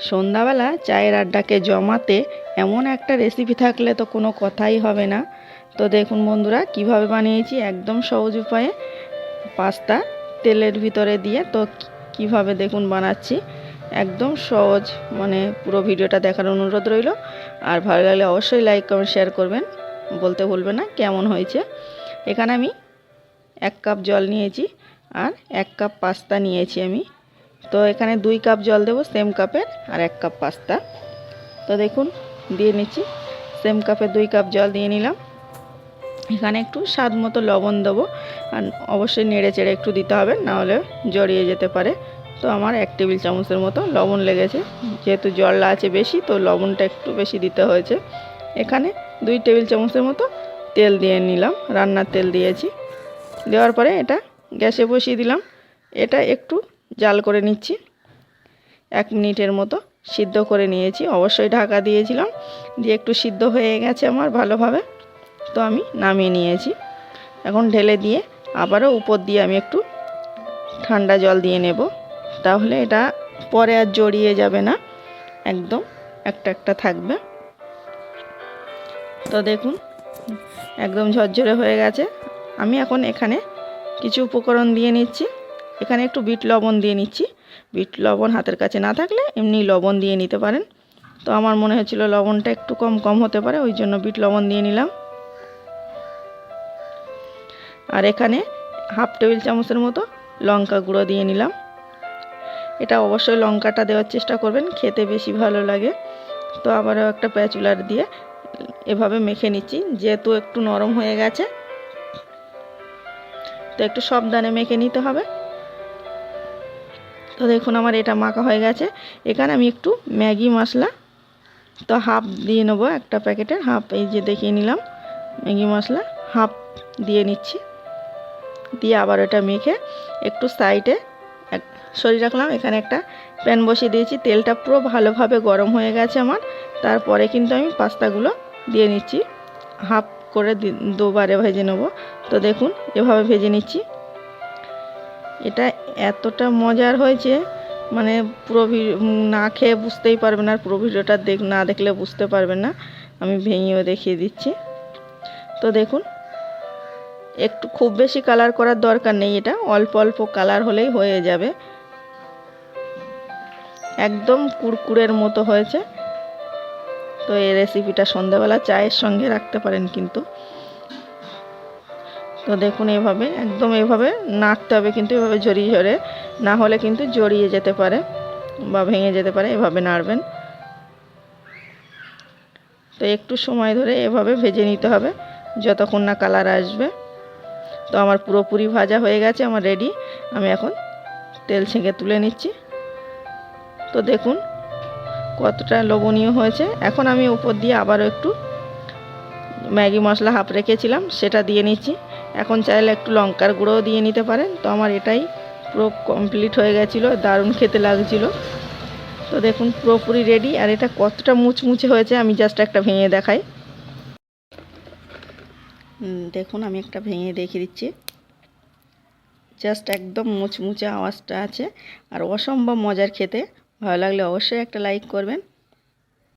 সন্ধ্যাবেলা চায়ের আড্ডাকে জমাতে এমন একটা রেসিপি থাকলে তো কোনো কথাই হবে না। তো দেখুন বন্ধুরা, কিভাবে বানিয়েছি একদম সহজ উপায়ে পাস্তা তেলের ভিতরে দিয়ে। তো কিভাবে দেখুন বানাচ্ছি, একদম সহজ। পুরো ভিডিওটা দেখার অনুরোধ রইল। আর ভালো লাগলে অবশ্যই লাইক কমেন্ট শেয়ার করবেন, বলতে ভুলবেন না কেমন হয়েছে। এখানে আমি 1 কাপ জল নিয়েছি আর 1 কাপ পাস্তা নিয়েছি আমি। তো এখানে 2 কাপ জল দেবো সেম কাপের, আর 1 কাপ পাস্তা। তো দেখুন দিয়ে নিচ্ছি, সেম কাপে 2 কাপ জল দিয়ে নিলাম। এখানে একটু স্বাদ মতো লবণ দেবো, আর অবশ্যই নেড়ে চেড়ে একটু দিতে হবে, নাহলে জড়িয়ে যেতে পারে। তো আমার 1 টেবিল চামচের মতো লবণ লেগেছে, যেহেতু জল আছে বেশি তো লবণটা একটু বেশি দিতে হয়েছে। এখানে 2 টেবিল চামচের মতো তেল দিয়ে নিলাম, রান্নার তেল দিয়েছি। দেওয়ার পরে এটা গ্যাসে বসিয়ে দিলাম। এটা একটু জাল করে নিচ্ছি, 1 মিনিটের মতো সিদ্ধ করে নিয়েছি। অবশ্যই ঢাকা দিয়েছিলাম, দিয়ে একটু সিদ্ধ হয়ে গেছে আমার ভালোভাবে। তো আমি নামিয়ে নিয়েছি। এখন ঢেলে দিয়ে আবারও উপর দিয়ে আমি একটু ঠান্ডা জল দিয়ে নেব, তাহলে এটা পরে আর জড়িয়ে যাবে না, একদম একটা একটা থাকবে। তো দেখুন একদম ঝরঝরে হয়ে গেছে। আমি এখন এখানে কিছু উপকরণ দিয়ে নিচ্ছি। এখানে একটু বিট লবণ দিয়ে নিচ্ছি। বিট লবণ হাতের কাছে না থাকলে এমনি লবণ দিয়ে নিতে পারেন। তো আমার মনে হচ্ছিল লবণটা একটু কম হতে পারে, ওই জন্য বিট লবণ দিয়ে নিলাম। আর এখানে 1/2 টেবিল চামচের মতো লঙ্কা গুঁড়ো দিয়ে নিলাম। এটা অবশ্যই লঙ্কাটা দেওয়ার চেষ্টা করবেন, খেতে বেশি ভালো লাগে। তো আবারও একটা প্যাচুলার দিয়ে এভাবে মেখে নিচ্ছি, যেহেতু একটু নরম হয়ে গেছে তো একটু সাবধানে মেখে নিতে হবে। তো দেখুন আমার এটা মাখা হয়ে গেছে। এখানে আমি একটু ম্যাগি মশলা তো হাফ দিয়ে নেবো, একটা প্যাকেটের হাফ, এই যে দেখিয়ে নিলাম ম্যাগি মশলা হাফ দিয়ে নিচ্ছি। দিয়ে আবার এটা মেখে একটু সাইডে সরিয়ে রাখলাম। এখানে একটা প্যান বসিয়ে দিয়েছি, তেলটা পুরো ভালোভাবে গরম হয়ে গেছে আমার। তারপরে কিন্তু আমি পাস্তাগুলো দিয়ে নিচ্ছি, হাফ করে দুবারে ভেজে নেব। তো দেখুন এভাবে ভেজে নিচ্ছি। এটা এতটা মজার হয়েছে, পুরো না খেয়ে বুঝতেই পারবেন না, আর পুরো ভিডিওটা না দেখলে বুঝতে পারবেন না। আমি ভেঙেও দেখিয়ে দিচ্ছি। তো দেখুন একটু খুব বেশি কালার করার দরকার নেই, এটা অল্প অল্প কালার হলেই হয়ে যাবে। একদম কুরকুরের মতো হয়েছে। তো এই রেসিপিটা সন্ধ্যাবেলা চায়ের সঙ্গে রাখতে পারেন কিন্তু। তো দেখুন এভাবে একদম এভাবে নাড়তে হবে, কিন্তু এভাবে ঝরিয়ে না হলে কিন্তু জড়িয়ে যেতে পারে বা ভেঙে যেতে পারে, এভাবে নাড়বেন। তো একটু সময় ধরে এভাবে ভেজে নিতে হবে যতক্ষণ না কালার আসবে। তো আমার পুরোপুরি ভাজা হয়ে গেছে, আমার রেডি। আমি এখন তেল ছেঁকে তুলে নিচ্ছি। তো দেখুন কতটা লোভনীয় হয়েছে। এখন আমি উপর দিয়ে আবারও একটু ম্যাগি মশলা হাফ রেখেছিলাম, সেটা দিয়ে নিচ্ছি। এখন চাইলে একটু লঙ্কার গুঁড়োও দিয়ে নিতে পারেন। তো আমার এটাই পুরো কমপ্লিট হয়ে গেছিলো, দারুণ খেতে লাগছিল। তো দেখুন পুরোপুরি রেডি। আর এটা কতটা মুচমুচে হয়েছে আমি জাস্ট একটা ভেঙে দেখাই। দেখুন আমি একটা ভেঙে দেখিয়ে দিচ্ছি, জাস্ট একদম মুচমুচে আওয়াজটা আছে, আর অসম্ভব মজার খেতে। ভালো লাগলে অবশ্যই একটা লাইক করবেন।